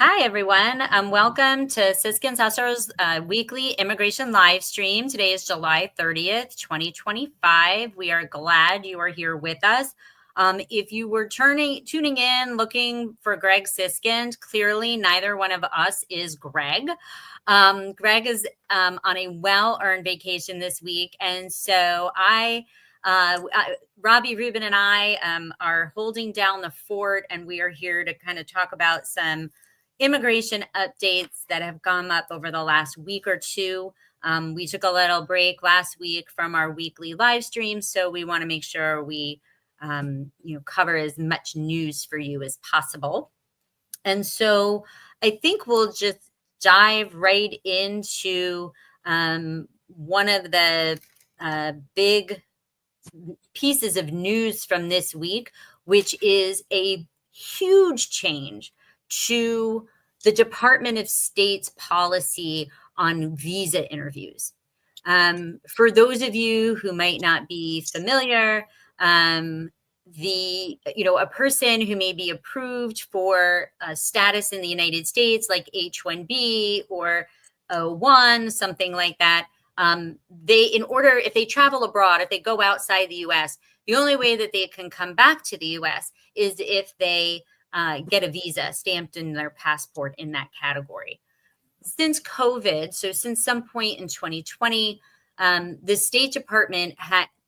Hi, everyone. Welcome to Siskind Susser's weekly immigration live stream. Today is July 30th, 2025. We are glad you are here with us. If you were tuning in looking for Greg Siskind, clearly neither one of us is Greg. Greg is on a well-earned vacation this week, and so Robby, Rubin, and I are holding down the fort, and we are here to kind of talk about some immigration updates that have come up over the last week or two. We took a little break last week from our weekly live stream, so we want to make sure we cover as much news for you as possible. And so I think we'll just dive right into one of the big pieces of news from this week, which is a huge change to the Department of State's policy on visa interviews. For those of you who might not be familiar, a person who may be approved for status in the United States, like H-1B or O-1, something like that, if they travel abroad, if they go outside the U.S., the only way that they can come back to the U.S. is if they get a visa stamped in their passport in that category. Since COVID, so since some point in 2020, the State Department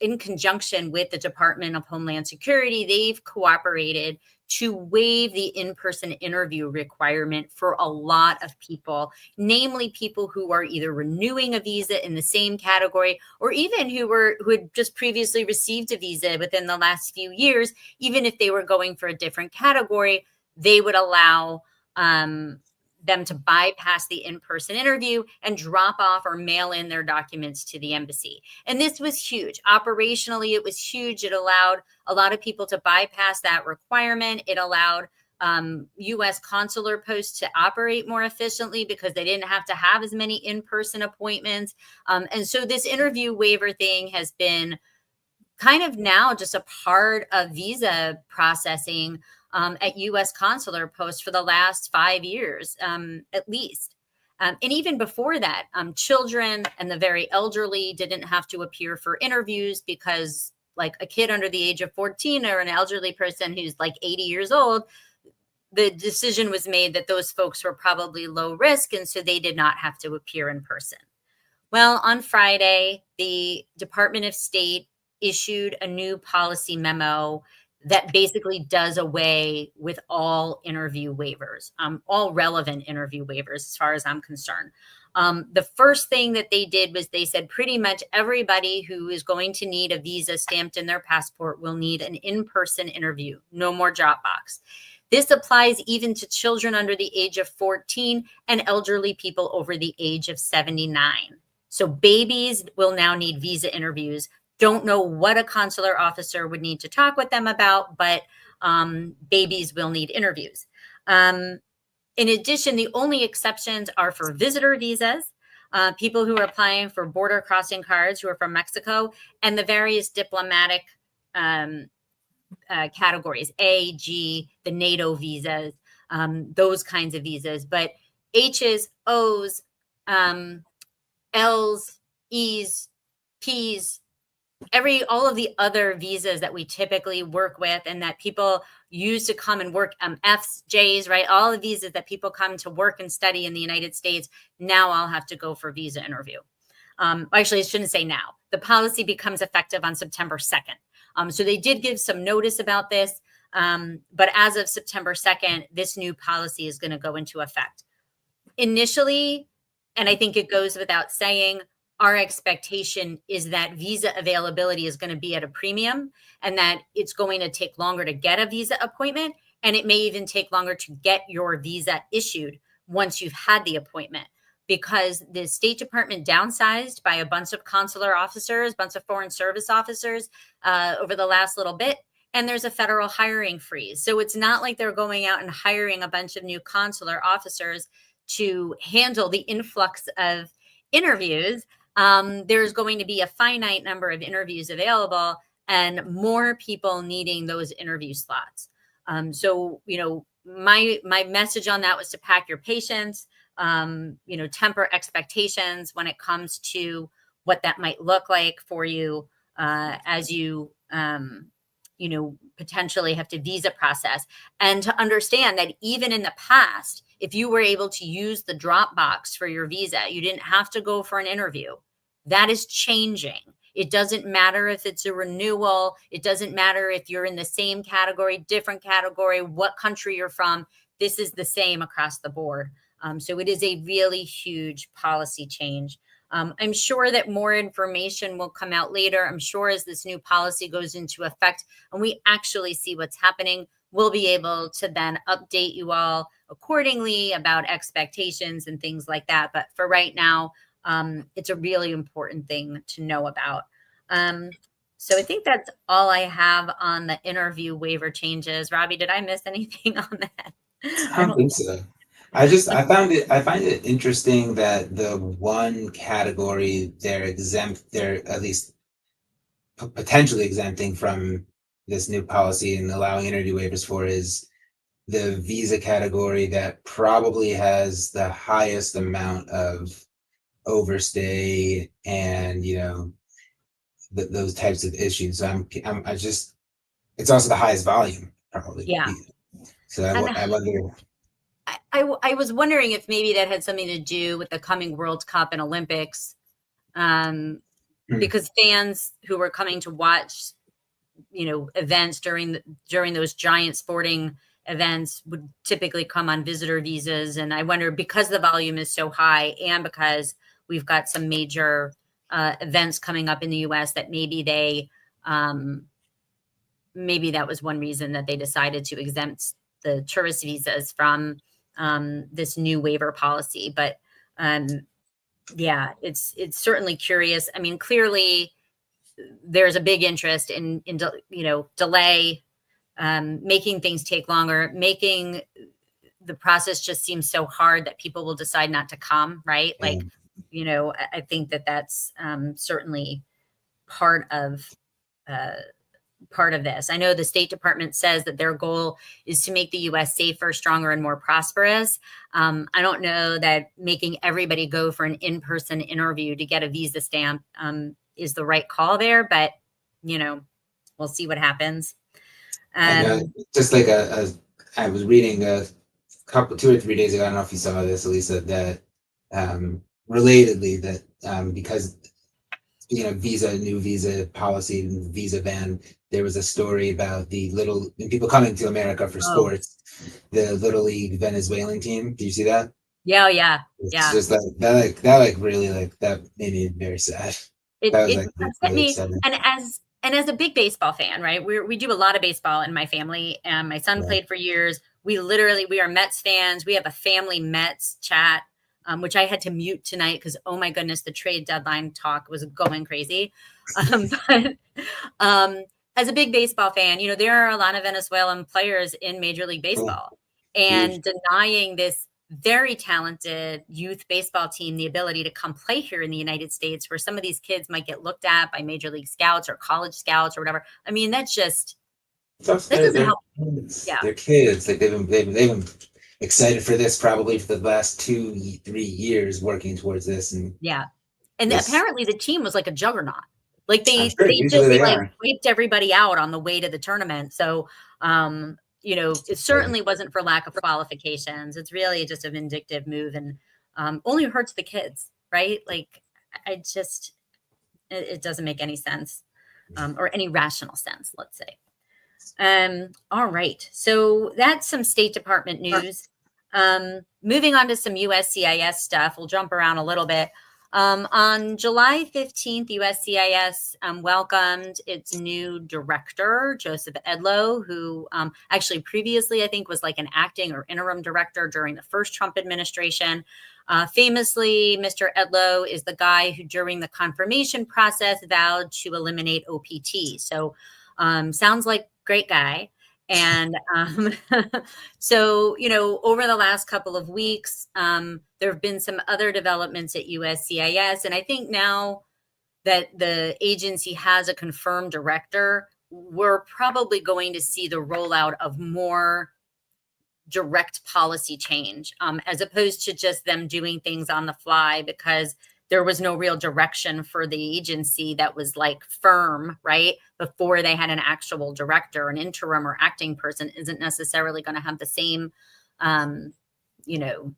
in conjunction with the Department of Homeland Security, they've cooperated to waive the in-person interview requirement for a lot of people, namely people who are either renewing a visa in the same category or even who had just previously received a visa within the last few years. Even if they were going for a different category, they would allow them to bypass the in-person interview and drop off or mail in their documents to the embassy. And this was huge. Operationally, it was huge. It allowed a lot of people to bypass that requirement. It allowed U.S. consular posts to operate more efficiently because they didn't have to have as many in-person appointments. And so this interview waiver thing has been kind of now just a part of visa processing at U.S. consular posts for the last 5 years, at least. And even before that, children and the very elderly didn't have to appear for interviews because, like, a kid under the age of 14 or an elderly person who's like 80 years old, the decision was made that those folks were probably low risk, and so they did not have to appear in person. Well, on Friday, the Department of State issued a new policy memo that basically does away with all interview waivers, all relevant interview waivers, as far as I'm concerned. The first thing that they did was they said pretty much everybody who is going to need a visa stamped in their passport will need an in-person interview, no more Dropbox. This applies even to children under the age of 14 and elderly people over the age of 79. So babies will now need visa interviews. Don't know what a consular officer would need to talk with them about, but babies will need interviews. In addition, the only exceptions are for visitor visas, people who are applying for border crossing cards who are from Mexico, and the various diplomatic categories, A, G, the NATO visas, those kinds of visas. But H's, O's, L's, E's, P's, all of the other visas that we typically work with and that people use to come and work, F's, J's, right? All the visas that people come to work and study in the United States, now I'll have to go for visa interview. Actually, I shouldn't say now. The policy becomes effective on September 2nd. So they did give some notice about this, but as of September 2nd, this new policy is going to go into effect. Initially, and I think it goes without saying, our expectation is that visa availability is going to be at a premium and that it's going to take longer to get a visa appointment. And it may even take longer to get your visa issued once you've had the appointment, because the State Department downsized by a bunch of consular officers, bunch of foreign service officers over the last little bit. And there's a federal hiring freeze. So it's not like they're going out and hiring a bunch of new consular officers to handle the influx of interviews. There's going to be a finite number of interviews available and more people needing those interview slots. So, my message on that was to pack your patience, temper expectations when it comes to what that might look like for you as you, potentially have to visa process, and to understand that even in the past, if you were able to use the Dropbox for your visa, you didn't have to go for an interview. That is changing. It doesn't matter if it's a renewal. It doesn't matter if you're in the same category, different category, what country you're from. This is the same across the board. So it is a really huge policy change. I'm sure that more information will come out later. I'm sure as this new policy goes into effect and we actually see what's happening, we'll be able to then update you all accordingly about expectations and things like that. But for right now, it's a really important thing to know about. So I think that's all I have on the interview waiver changes. Robby, did I miss anything on that? I don't think so. I find it interesting that the one category they're at least potentially exempting from this new policy and allowing interview waivers for is the visa category that probably has the highest amount of overstay and those types of issues. It's also the highest volume probably. Yeah. So And I wonder. I was wondering if maybe that had something to do with the coming World Cup and Olympics, because fans who were coming to watch, events during those giant sporting events would typically come on visitor visas. And I wonder, because the volume is so high and because we've got some major events coming up in the US, that maybe that was one reason that they decided to exempt the tourist visas from this new waiver policy. But yeah, it's certainly curious. I mean, clearly there's a big interest in delay, making things take longer, making the process just seems so hard that people will decide not to come, right? Like, I think that that's certainly part of this. I know the State Department says that their goal is to make the U.S. safer, stronger, and more prosperous. I don't know that making everybody go for an in-person interview to get a visa stamp is the right call there, but we'll see what happens. I know, just like I was reading 2 or 3 days ago, I don't know if you saw this, Elissa, that relatedly that because new visa policy and visa ban, there was a story about the people coming to America for sports, the Little League Venezuelan team. Did you see that? Yeah, yeah, It's yeah. just that really that made me very sad. That was Upset really me. upsetting. And as a big baseball fan, right? We do a lot of baseball in my family, and my son played for years. We are Mets fans. We have a family Mets chat, which I had to mute tonight because, oh my goodness, the trade deadline talk was going crazy. But as a big baseball fan, there are a lot of Venezuelan players in Major League Baseball, and denying this very talented youth baseball team the ability to come play here in the United States, where some of these kids might get looked at by Major League scouts or college scouts or whatever. I mean, that doesn't help. Yeah, they're kids. Like they've been excited for this probably for the last 2-3 years, working towards this. And apparently the team was like a juggernaut. Like they wiped everybody out on the way to the tournament. So it certainly wasn't for lack of qualifications. It's really just a vindictive move, and only hurts the kids, right? Like, it doesn't make any sense, or any rational sense, let's say. All right. So that's some State Department news. Moving on to some USCIS stuff. We'll jump around a little bit. On July 15th, USCIS welcomed its new director, Joseph Edlow, who actually previously, I think, was like an acting or interim director during the first Trump administration. Famously, Mr. Edlow is the guy who, during the confirmation process, vowed to eliminate OPT. So sounds like great guy. And so, over the last couple of weeks, there have been some other developments at USCIS. And I think now that the agency has a confirmed director, we're probably going to see the rollout of more direct policy change, as opposed to just them doing things on the fly because there was no real direction for the agency that was like firm, right? Before they had an actual director. An interim or acting person isn't necessarily going to have the same, you know,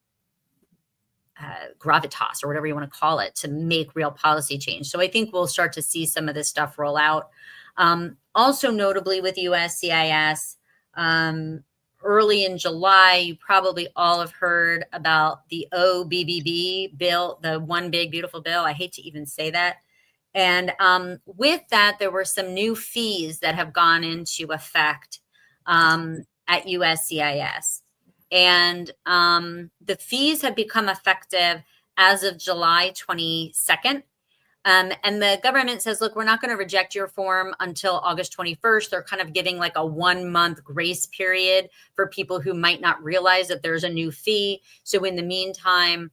gravitas or whatever you want to call it to make real policy change. So I think we'll start to see some of this stuff roll out. Also notably with USCIS, early in July, you probably all have heard about the OBBB bill, the One Big Beautiful Bill. I hate to even say that. And with that, there were some new fees that have gone into effect at USCIS. And the fees have become effective as of July 22nd. And the government says, look, we're not going to reject your form until August 21st. They're kind of giving like a 1 month grace period for people who might not realize that there's a new fee. So in the meantime,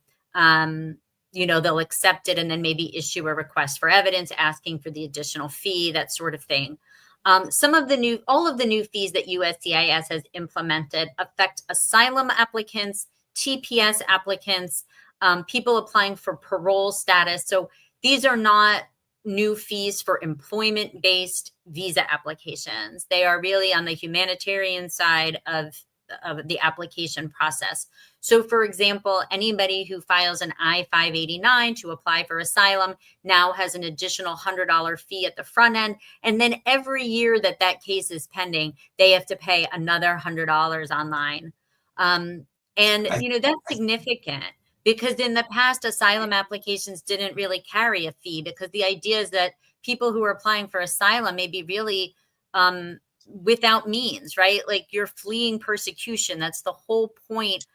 you know, they'll accept it and then maybe issue a request for evidence asking for the additional fee, that sort of thing. All of the new fees that USCIS has implemented affect asylum applicants, TPS applicants, people applying for parole status. So these are not new fees for employment-based visa applications. They are really on the humanitarian side of the application process. So for example, anybody who files an I-589 to apply for asylum now has an additional $100 fee at the front end. And then every year that that case is pending, they have to pay another $100 online. And, you know, that's significant because in the past, asylum applications didn't really carry a fee because the idea is that people who are applying for asylum may be really without means, right? Like you're fleeing persecution. That's the whole point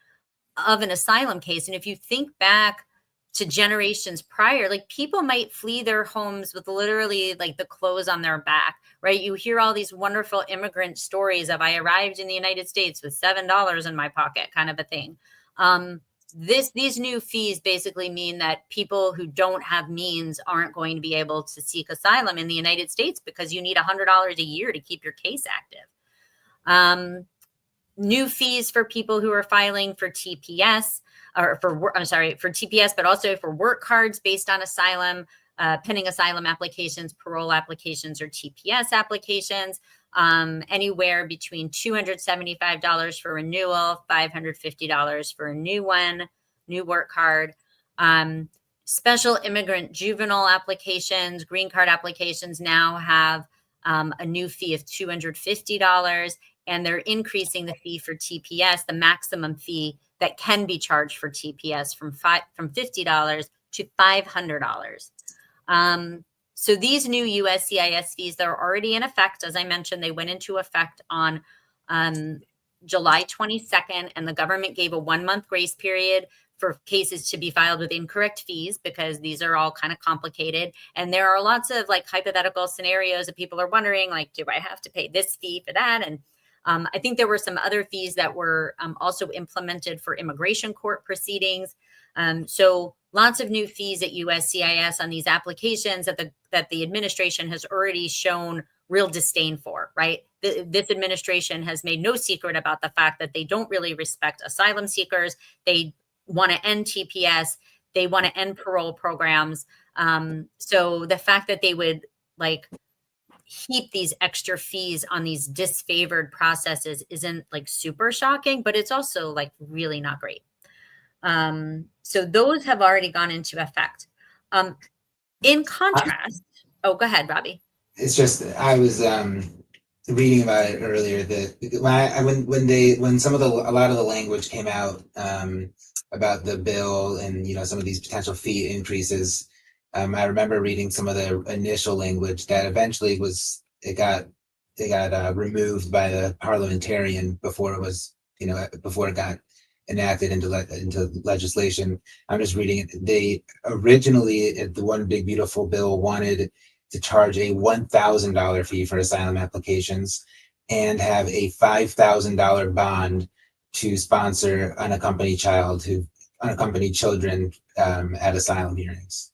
of an asylum case. And if you think back to generations prior, like people might flee their homes with literally like the clothes on their back, right? You hear all these wonderful immigrant stories of I arrived in the United States with $7 in my pocket kind of a thing. These new fees basically mean that people who don't have means aren't going to be able to seek asylum in the United States because you need $100 a year to keep your case active. New fees for people who are filing for TPS or for TPS, but also for work cards based on asylum, pending asylum applications, parole applications, or TPS applications. Anywhere between $275 for renewal, $550 for a new one, new work card. Special immigrant juvenile applications, green card applications now have a new fee of $250, and they're increasing the fee for TPS, the maximum fee that can be charged for TPS from $50 to $500. So these new USCIS fees, they're already in effect. As I mentioned, they went into effect on July 22nd, and the government gave a 1 month grace period for cases to be filed with incorrect fees because these are all kind of complicated. And there are lots of like hypothetical scenarios that people are wondering, like, do I have to pay this fee for that? And I think there were some other fees that were also implemented for immigration court proceedings. So lots of new fees at USCIS on these applications that the administration has already shown real disdain for, right? This administration has made no secret about the fact that they don't really respect asylum seekers. They want to end TPS. They want to end parole programs. So the fact that they would like heap these extra fees on these disfavored processes isn't like super shocking, but it's also like really not great. So those have already gone into effect. In contrast, go ahead, Robby. It's just I was reading about it earlier that when a lot of the language came out about the bill and some of these potential fee increases. I remember reading some of the initial language that eventually got removed by the parliamentarian before it got enacted into legislation. I'm just reading it. They originally, the One Big Beautiful Bill, wanted to charge a $1,000 fee for asylum applications and have a $5,000 bond to sponsor unaccompanied children at asylum hearings.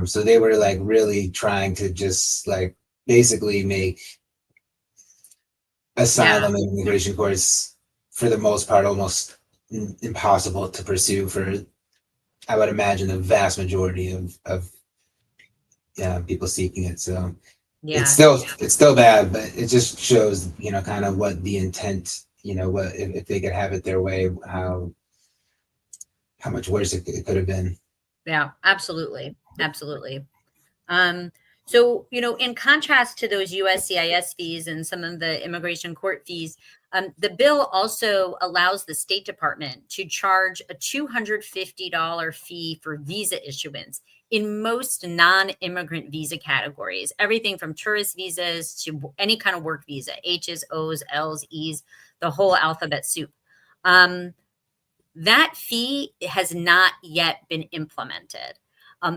So they were like really trying to just like basically make asylum and immigration courts for the most part, almost impossible to pursue for, I would imagine, the vast majority of people seeking it. So Yeah. it's still bad, but it just shows, kind of what the intent, what if they could have it their way, how much worse it could have been. Yeah, absolutely. Absolutely. So, in contrast to those USCIS fees and some of the immigration court fees, the bill also allows the State Department to charge a $250 fee for visa issuance in most non-immigrant visa categories, everything from tourist visas to any kind of work visa, H's, O's, L's, E's, the whole alphabet soup. That fee has not yet been implemented.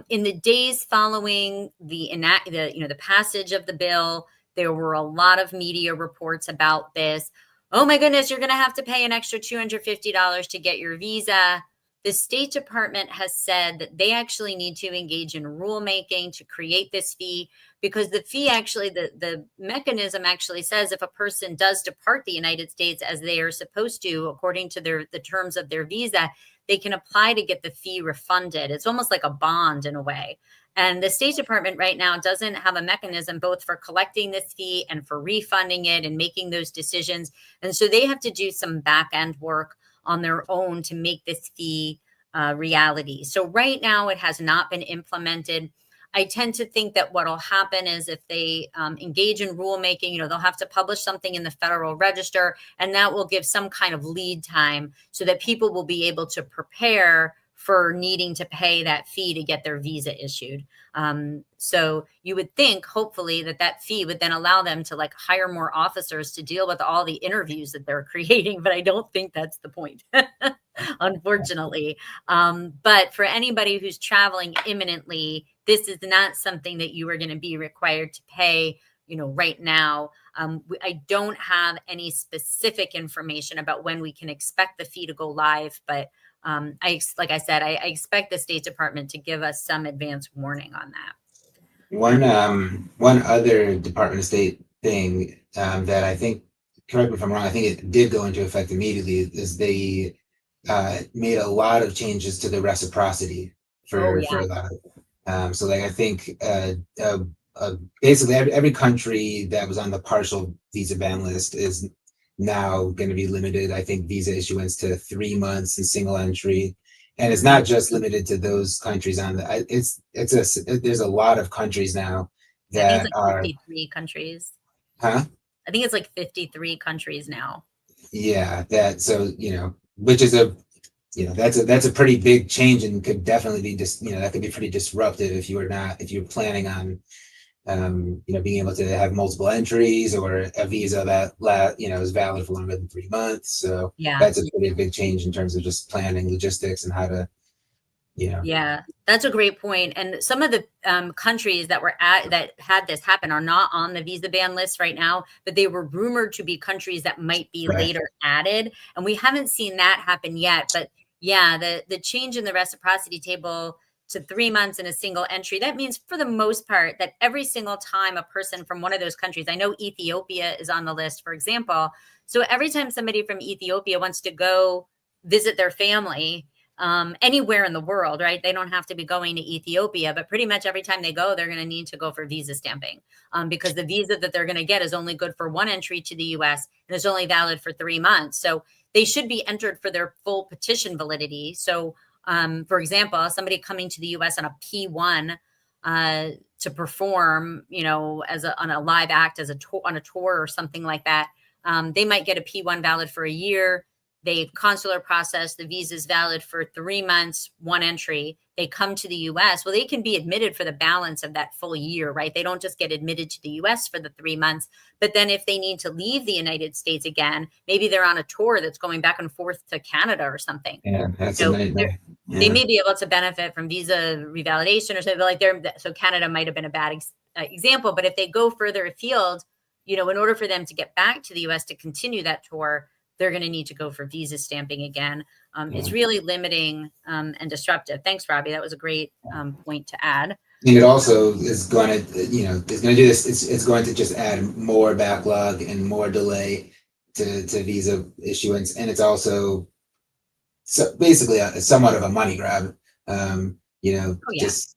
In the days following the passage of the bill, there were a lot of media reports about this. Oh my goodness, you're going to have to pay an extra $250 to get your visa. The State Department has said that they actually need to engage in rulemaking to create this fee, because the fee actually, the mechanism actually says if a person does depart the United States as they are supposed to, according to the terms of their visa, they can apply to get the fee refunded. It's almost like a bond in a way. And the State Department right now doesn't have a mechanism both for collecting this fee and for refunding it and making those decisions. And so they have to do some back end work on their own to make this fee reality. So right now it has not been implemented. I tend to think that what will happen is if they engage in rulemaking, they'll have to publish something in the Federal Register, and that will give some kind of lead time so that people will be able to prepare for needing to pay that fee to get their visa issued. So you would think, hopefully, that fee would then allow them to hire more officers to deal with all the interviews that they're creating. But I don't think that's the point, unfortunately. But for anybody who's traveling imminently, this is not something that you are going to be required to pay, right now. I don't have any specific information about when we can expect the fee to go live, but like I said, I expect the State Department to give us some advance warning on that. One other Department of State thing that I think, correct me if I'm wrong, I think it did go into effect immediately, is they made a lot of changes to the reciprocity for a lot of. So I think basically every country that was on the partial visa ban list is now going to be limited, I think, visa issuance to 3 months and single entry. And it's not just limited to those countries on the, there's a lot of countries now that are 53 countries. Huh? I think it's 53 countries now. Yeah, which is that's a pretty big change, and could definitely be that could be pretty disruptive if you're planning on being able to have multiple entries or a visa that is valid for longer than 3 months. So that's a pretty big change in terms of just planning logistics and how to, Yeah, that's a great point. And some of the countries that had this happen are not on the visa ban list right now, but they were rumored to be countries that might be later added. And we haven't seen that happen yet. But yeah, the change in the reciprocity table to 3 months in a single entry, that means for the most part that every single time a person from one of those countries, I know Ethiopia is on the list, for example. So every time somebody from Ethiopia wants to go visit their family anywhere in the world, right? They don't have to be going to Ethiopia, but pretty much every time they go, they're going to need to go for visa stamping because the visa that they're going to get is only good for one entry to the US and is only valid for 3 months. So they should be entered for their full petition validity. So for example, somebody coming to the US on a P1 to perform, on a live act on a tour or something like that, they might get a P1 valid for a year. They consular process, the visa is valid for 3 months, one entry. They come to the US. Well, they can be admitted for the balance of that full year, right? They don't just get admitted to the US for the 3 months. But then if they need to leave the United States again, maybe they're on a tour that's going back and forth to Canada or something. Yeah, that's a nightmare. They may be able to benefit from visa revalidation or something so Canada might have been a bad example. But if they go further afield, in order for them to get back to the US to continue that tour, they're going to need to go for visa stamping again. It's really limiting and disruptive. Thanks, Robby. That was a great point to add. And it also is going to, it's going to do this. It's going to just add more backlog and more delay. to visa issuance, and it's also basically somewhat of a money grab. Oh yeah. Just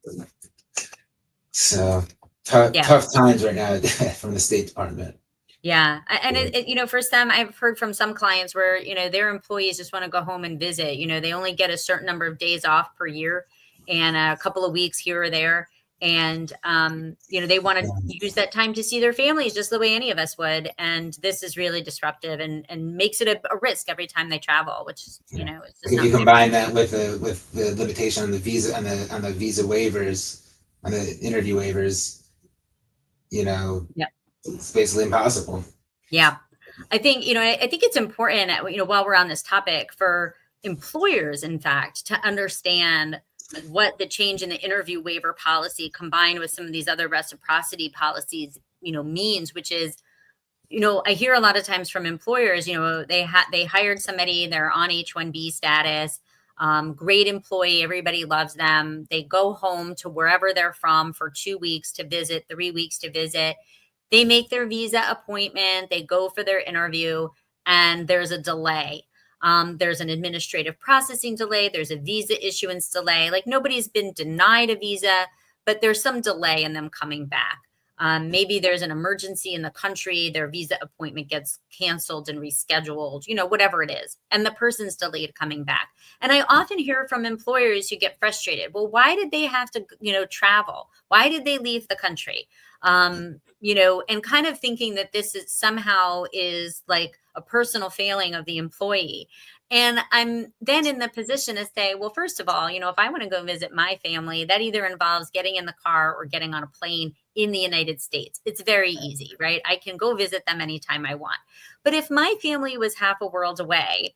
so tough times right now from the State Department. Yeah. And for some, I've heard from some clients where, their employees just want to go home and visit. They only get a certain number of days off per year and a couple of weeks here or there. And, they want to use that time to see their families just the way any of us would. And this is really disruptive and makes it a risk every time they travel, which is, it's just if you combine that with the limitation on the visa, on the visa waivers, on the interview waivers, it's basically impossible. Yeah. I think, I think it's important, while we're on this topic, for employers, in fact, to understand what the change in the interview waiver policy combined with some of these other reciprocity policies, means, which is, I hear a lot of times from employers, they hired somebody, they're on H-1B status, great employee, everybody loves them. They go home to wherever they're from for 2 weeks to visit, 3 weeks to visit. They make their visa appointment, they go for their interview, and there's a delay. There's an administrative processing delay. There's a visa issuance delay. Like, nobody's been denied a visa, but there's some delay in them coming back. Maybe there's an emergency in the country, their visa appointment gets canceled and rescheduled, whatever it is. And the person's delayed coming back. And I often hear from employers who get frustrated. Well, why did they have to, travel? Why did they leave the country? And kind of thinking that this is somehow is like a personal failing of the employee. And I'm then in the position to say, well, first of all, if I want to go visit my family, that either involves getting in the car or getting on a plane in the United States. It's very easy, right? I can go visit them anytime I want. But if my family was half a world away,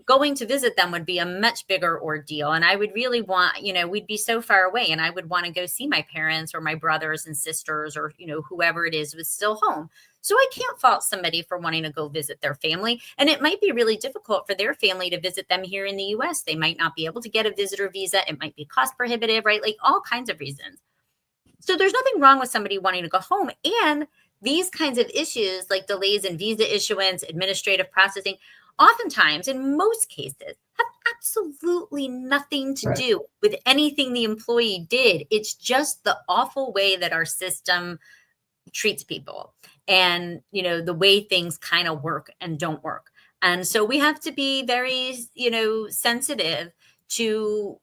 going to visit them would be a much bigger ordeal. And I would really want, we'd be so far away and I would want to go see my parents or my brothers and sisters or, whoever it is was still home. So I can't fault somebody for wanting to go visit their family. And it might be really difficult for their family to visit them here in the US. They might not be able to get a visitor visa. It might be cost prohibitive, right? Like all kinds of reasons. So there's nothing wrong with somebody wanting to go home. And these kinds of issues like delays in visa issuance, administrative processing, oftentimes, in most cases, have absolutely nothing to do with anything the employee did. It's just the awful way that our system treats people and, the way things kind of work and don't work. And so we have to be very, sensitive to,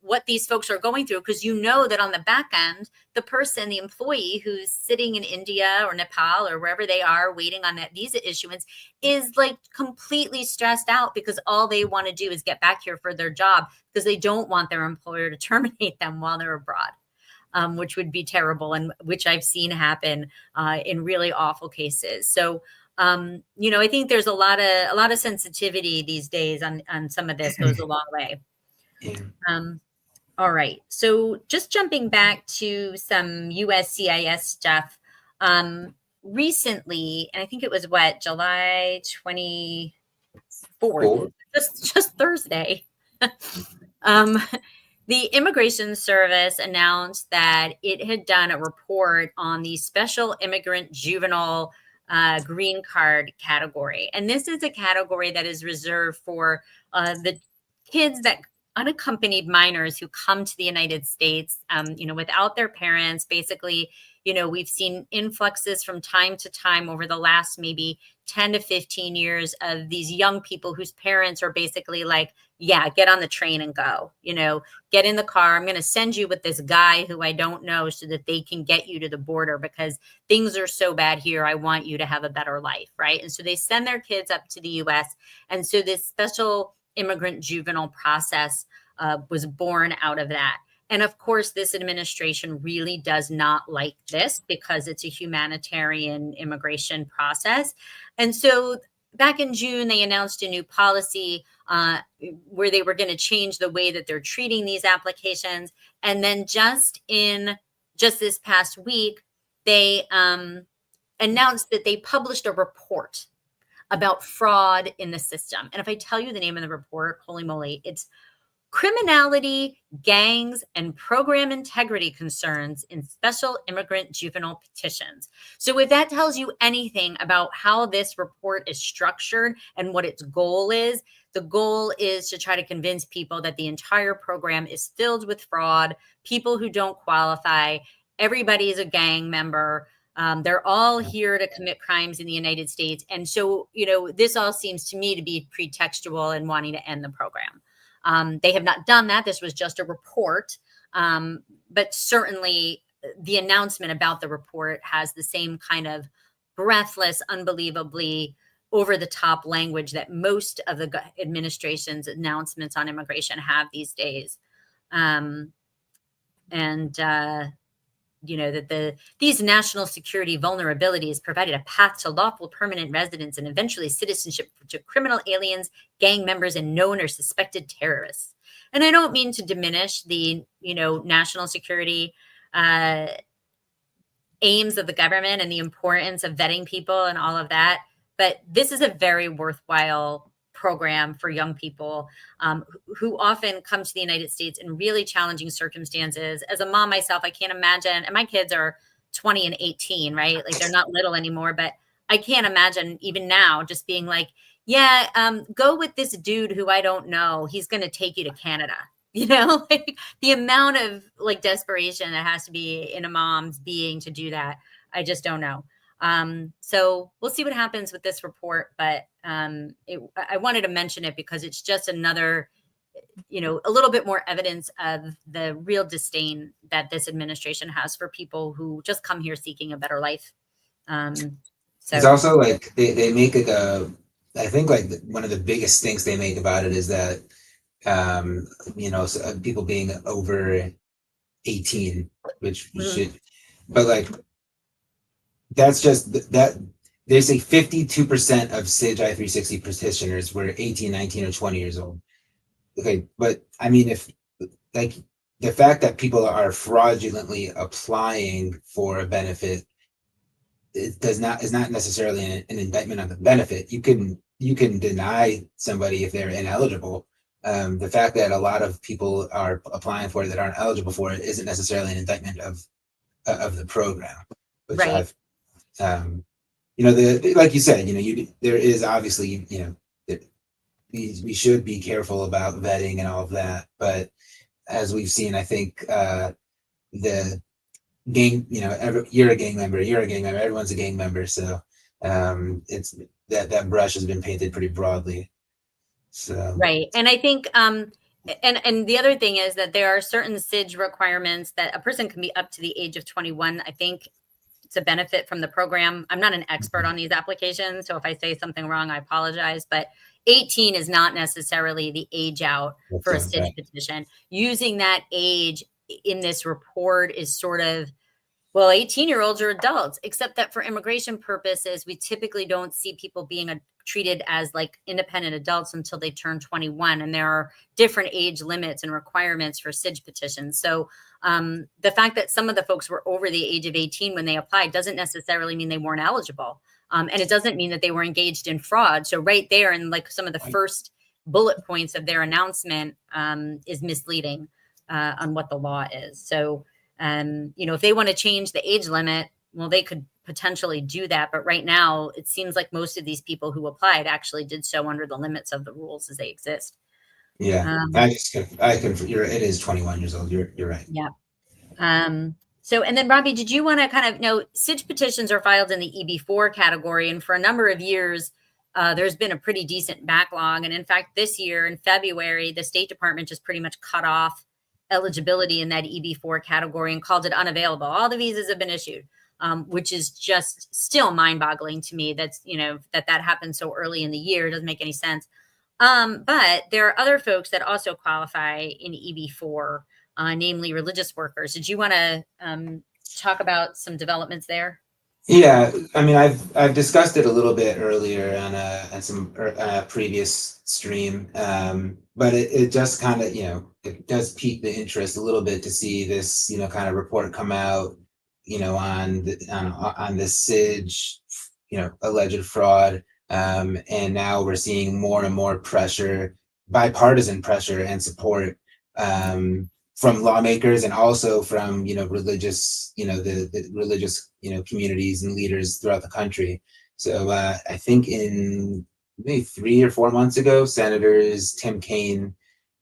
what these folks are going through, because that on the back end, the employee who's sitting in India or Nepal or wherever they are waiting on that visa issuance is like completely stressed out because all they want to do is get back here for their job because they don't want their employer to terminate them while they're abroad. Which would be terrible and which I've seen happen in really awful cases. So, I think there's a lot of sensitivity these days on some of this goes a long way. Yeah. All right. So just jumping back to some USCIS stuff, recently, and I think it was July 24th, just Thursday. The Immigration Service announced that it had done a report on the special immigrant juvenile green card category. And this is a category that is reserved for the kids unaccompanied minors who come to the United States, without their parents. Basically, we've seen influxes from time to time over the last maybe 10 to 15 years of these young people whose parents are basically like, yeah, get on the train and go, get in the car. I'm going to send you with this guy who I don't know so that they can get you to the border because things are so bad here. I want you to have a better life. Right. And so they send their kids up to the US. And so this special immigrant juvenile process was born out of that. And of course, this administration really does not like this because it's a humanitarian immigration process. And so back in June, they announced a new policy where they were going to change the way that they're treating these applications. And then just this past week, they announced that they published a report about fraud in the system. And if I tell you the name of the report, holy moly, it's criminality, gangs, and program integrity concerns in special immigrant juvenile petitions. So if that tells you anything about how this report is structured and what its goal is, the goal is to try to convince people that the entire program is filled with fraud, people who don't qualify, everybody is a gang member. They're all here to commit crimes in the United States. And so, this all seems to me to be pretextual in wanting to end the program. They have not done that. This was just a report. But certainly the announcement about the report has the same kind of breathless, unbelievably over the top language that most of the administration's announcements on immigration have these days. That these national security vulnerabilities provided a path to lawful permanent residence and eventually citizenship to criminal aliens, gang members, and known or suspected terrorists. And I don't mean to diminish the, national security aims of the government and the importance of vetting people and all of that. But this is a very worthwhile program for young people who often come to the United States in really challenging circumstances. As a mom myself, I can't imagine, and my kids are 20 and 18, right? Like they're not little anymore, but I can't imagine even now just being like, go with this dude who I don't know. He's going to take you to Canada. Like the amount of like desperation that has to be in a mom's being to do that. I just don't know. So we'll see what happens with this report, but I wanted to mention it because it's just another, a little bit more evidence of the real disdain that this administration has for people who just come here seeking a better life. It's also like they make it I think like one of the biggest things they make about it is that, people being over 18, which should, but like, that's just that they say 52% of SIJ I-360 petitioners were 18, 19, or 20 years old. Okay, but I mean, if like the fact that people are fraudulently applying for a benefit is not necessarily an indictment on the benefit. You can deny somebody if they're ineligible. The fact that a lot of people are applying for it that aren't eligible for it isn't necessarily an indictment of the program, which right. Like you said, there is obviously, we should be careful about vetting and all of that. But as we've seen, I think the gang, you're a gang member, everyone's a gang member. So it's that brush has been painted pretty broadly. So right. And I think and the other thing is that there are certain SIJ requirements that a person can be up to the age of 21, I think, to benefit from the program. I'm not an expert on these applications, so if I say something wrong, I apologize, but 18 is not necessarily the age out for a SIJ petition. Using that age in this report is sort of, well, 18-year-olds are adults, except that for immigration purposes, we typically don't see people being treated as like independent adults until they turn 21. And there are different age limits and requirements for SIJ petitions. So the fact that some of the folks were over the age of 18 when they applied doesn't necessarily mean they weren't eligible. And it doesn't mean that they were engaged in fraud. So right there in like some of the first bullet points of their announcement is misleading on what the law is. So, if they want to change the age limit, well, they could potentially do that. But right now, it seems like most of these people who applied actually did so under the limits of the rules as they exist. Yeah, it is 21 years old. You're right. Yeah. So, and then Robby, did you want to kind of know, SIJ petitions are filed in the EB4 category. And for a number of years, there's been a pretty decent backlog. And in fact, this year in February, the State Department just pretty much cut off eligibility in that EB4 category and called it unavailable. All the visas have been issued, which is just still mind-boggling to me. That's, that happened so early in the year. It doesn't make any sense. But there are other folks that also qualify in EB4, namely religious workers. Did you want to talk about some developments there? Yeah, I mean, I've discussed it a little bit earlier on some previous stream, but it just kind of, it does pique the interest a little bit to see this, kind of report come out, on this SIJ, alleged fraud, and now we're seeing more and more pressure, bipartisan pressure and support from lawmakers and also from, religious, the religious, communities and leaders throughout the country. So I think in maybe 3 or 4 months ago, Senators Tim Kaine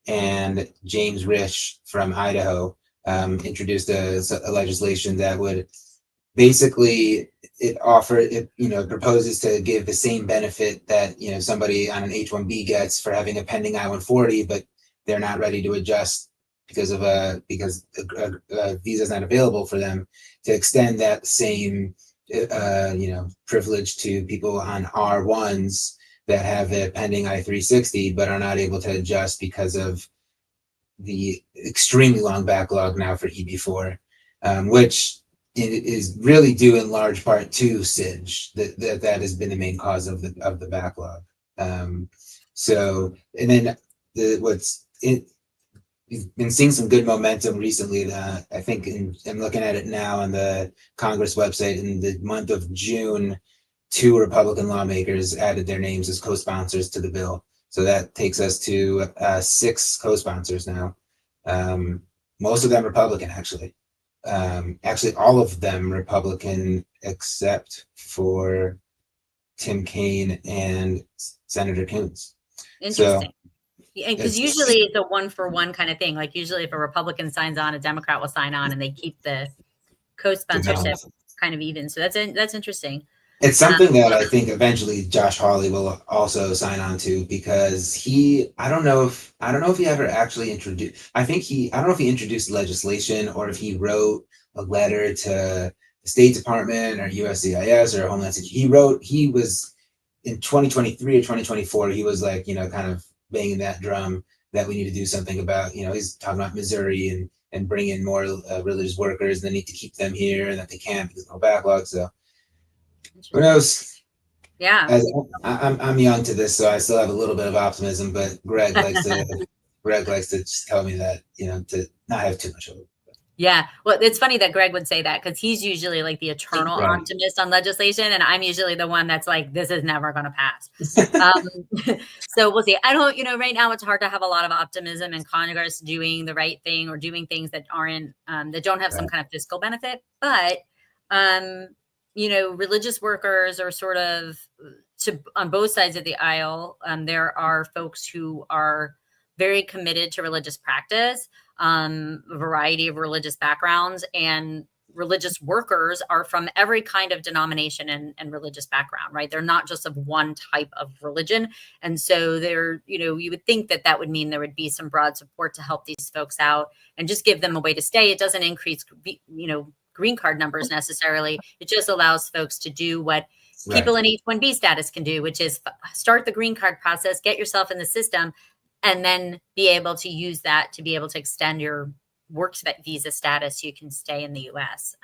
and James Risch from Idaho introduced a legislation that would basically proposes to give the same benefit that somebody on an H-1B gets for having a pending I-140, but they're not ready to adjust because a visa is not available for them, to extend that same privilege to people on R1s that have a pending I-360 but are not able to adjust because of the extremely long backlog now for EB4, which it is really due in large part to SIDGE. That has been the main cause of the backlog. So, and then we've been seeing some good momentum recently. I think I'm looking at it now on the Congress website. In the month of June, 2 Republican lawmakers added their names as co-sponsors to the bill. So that takes us to 6 co-sponsors now. Most of them Republican, actually. Actually, all of them Republican except for Tim Kaine and Senator Coons. Interesting. So, because usually it's a 1-for-1 kind of thing. Like usually if a Republican signs on, a Democrat will sign on, and they keep the co-sponsorship kind of even. So that's interesting. It's something that I think eventually Josh Hawley will also sign on to, because I don't know if he ever actually introduced, I don't know if he introduced legislation or if he wrote a letter to the State Department or USCIS or Homeland Security. He was in 2023 or 2024, he was like, kind of banging that drum that we need to do something about, he's talking about Missouri and bring in more religious workers, and they need to keep them here and that they can't because of no backlog. So who knows? Yeah. I'm young to this, so I still have a little bit of optimism, but Greg likes to just tell me that, to not have too much hope. Yeah. Well, it's funny that Greg would say that, because he's usually like the eternal optimist on legislation. And I'm usually the one that's like, this is never going to pass. So we'll see. I don't, right now it's hard to have a lot of optimism in Congress doing the right thing or doing things that aren't, that don't have some kind of fiscal benefit. But, religious workers are sort of on both sides of the aisle. There are folks who are very committed to religious practice, a variety of religious backgrounds, and religious workers are from every kind of denomination and religious background, right? They're not just of one type of religion. And so you would think that would mean there would be some broad support to help these folks out and just give them a way to stay. It doesn't increase, green card numbers necessarily. It just allows folks to do what people in H-1B status can do, which is start the green card process, get yourself in the system, and then be able to use that to be able to extend your work visa status so you can stay in the U.S.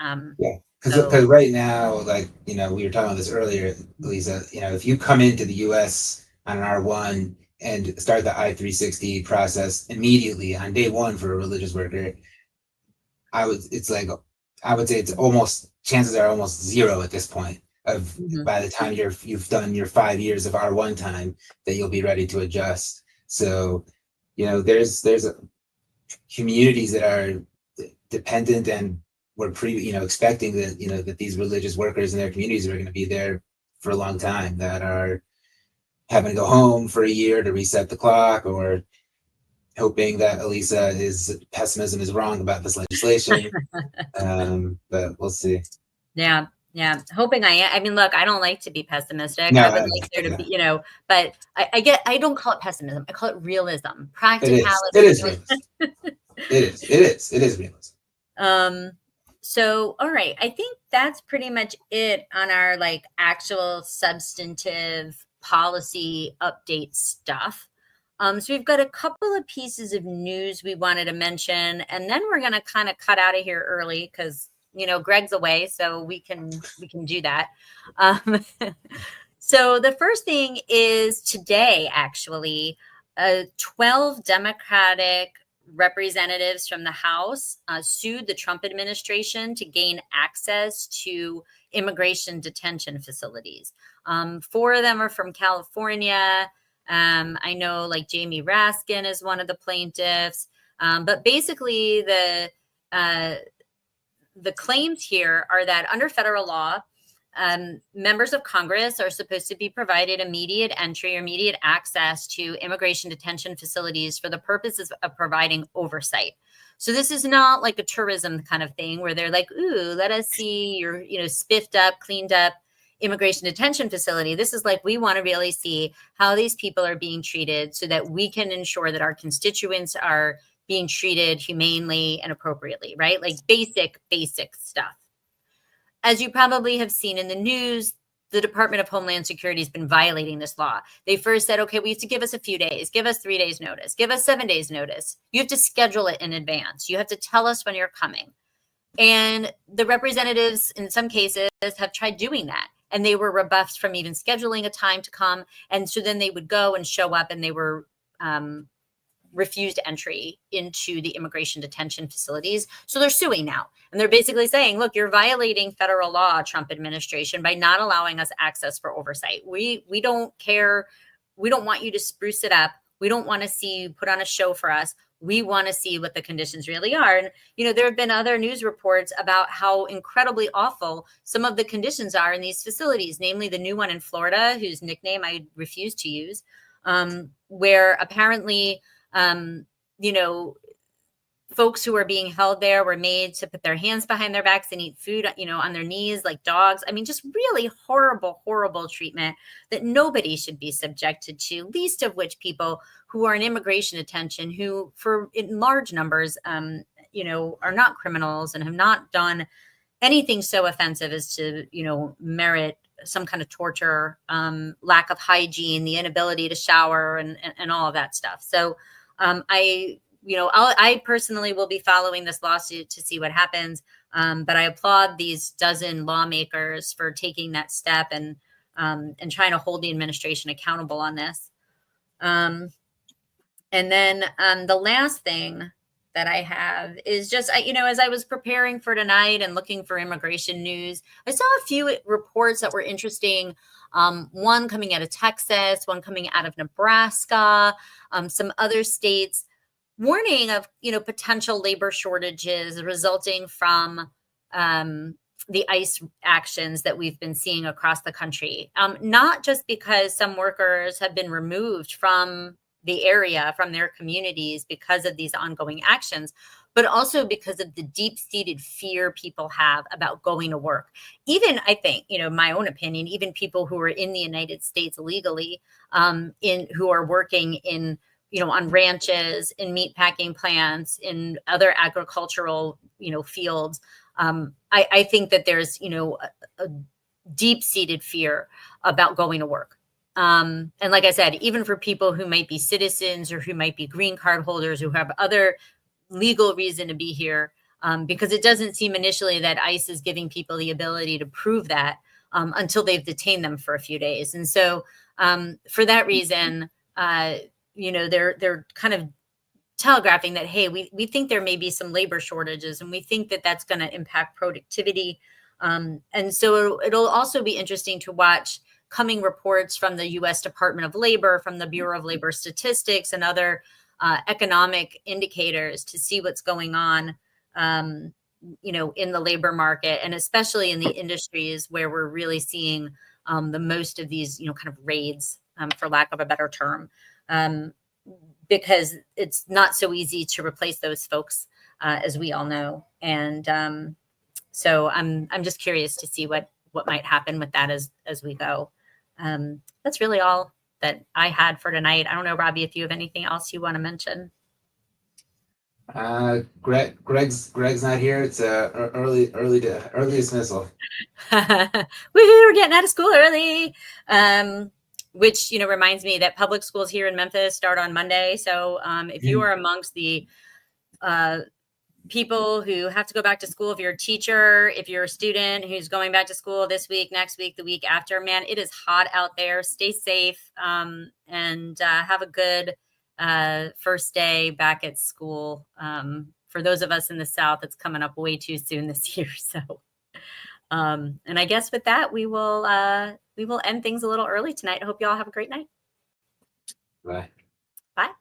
Because right now, like, we were talking about this earlier, Elissa, if you come into the U.S. on an R1 and start the I-360 process immediately on day one for a religious worker, I would say chances are almost zero at this point of by the time you've done your 5 years of R1 time that you'll be ready to adjust. So, there's communities that are dependent, and we're expecting that, that these religious workers in their communities are going to be there for a long time, that are having to go home for a year to reset the clock, or hoping that Elissa's pessimism is wrong about this legislation. But we'll see. Yeah. Yeah. Hoping I mean, look, I don't like to be pessimistic. No, I would like there to be, but I don't call it pessimism. I call it realism, practicality. It is realism. It is realism. So, all right. I think that's pretty much it on our actual substantive policy update stuff. So we've got a couple of pieces of news we wanted to mention, and then we're going to kind of cut out of here early because Greg's away, so we can do that. So the first thing is today, actually, 12 Democratic representatives from the House sued the Trump administration to gain access to immigration detention facilities. 4 of them are from California. I know Jamie Raskin is one of the plaintiffs. But basically, the claims here are that under federal law, members of Congress are supposed to be provided immediate entry or immediate access to immigration detention facilities for the purposes of providing oversight. So this is not like a tourism kind of thing where they're like, ooh, let us see your, spiffed up, cleaned up immigration detention facility. This is like, we want to really see how these people are being treated so that we can ensure that our constituents are being treated humanely and appropriately, right? Like basic stuff. As you probably have seen in the news, the Department of Homeland Security has been violating this law. They first said, okay, we have to give us a few days, give us 3 days notice, give us 7 days notice. You have to schedule it in advance. You have to tell us when you're coming. And the representatives in some cases have tried doing that. And they were rebuffed from even scheduling a time to come. And so then they would go and show up and they were refused entry into the immigration detention facilities. So they're suing now. And they're basically saying, look, you're violating federal law, Trump administration, by not allowing us access for oversight. We don't care. We don't want you to spruce it up. We don't want to see you put on a show for us. We want to see what the conditions really are. And, there have been other news reports about how incredibly awful some of the conditions are in these facilities, namely the new one in Florida, whose nickname I refuse to use, where apparently folks who are being held there were made to put their hands behind their backs and eat food, on their knees like dogs. I mean, just really horrible, horrible treatment that nobody should be subjected to, least of which people who are in immigration detention, who in large numbers, are not criminals and have not done anything so offensive as to, merit some kind of torture, lack of hygiene, the inability to shower and all of that stuff. So I personally will be following this lawsuit to see what happens. But I applaud these dozen lawmakers for taking that step and trying to hold the administration accountable on this. And then the last thing that I have is just, as I was preparing for tonight and looking for immigration news, I saw a few reports that were interesting. One coming out of Texas, one coming out of Nebraska, some other states, warning of, potential labor shortages resulting from the ICE actions that we've been seeing across the country. Not just because some workers have been removed from the area, from their communities because of these ongoing actions, but also because of the deep-seated fear people have about going to work. Even, I think, my own opinion, even people who are in the United States legally, who are working in, on ranches, in meatpacking plants, in other agricultural, fields. I think that there's, a deep-seated fear about going to work. And like I said, even for people who might be citizens or who might be green card holders who have other legal reason to be here, because it doesn't seem initially that ICE is giving people the ability to prove that until they've detained them for a few days. And so for that reason, they're kind of telegraphing that, hey, we think there may be some labor shortages and we think that that's going to impact productivity. And so it'll also be interesting to watch coming reports from the U.S. Department of Labor, from the Bureau of Labor Statistics and other economic indicators to see what's going on, in the labor market, and especially in the industries where we're really seeing the most of these, kind of raids, for lack of a better term, because it's not so easy to replace those folks, as we all know. And so I'm just curious to see what might happen with that as we go. That's really all that I had for tonight. I don't know, Robby, if you have anything else you want to mention. Greg's not here. It's early dismissal. Woohoo! We're getting out of school early. Which reminds me that public schools here in Memphis start on Monday. So if you are amongst the people who have to go back to school, if you're a teacher, if you're a student who's going back to school this week, next week, the week after, man, it is hot out there. Stay safe, and have a good first day back at school. For those of us in the South, it's coming up way too soon this year. So, and I guess with that, we will end things a little early tonight. I hope you all have a great night. Bye. Bye.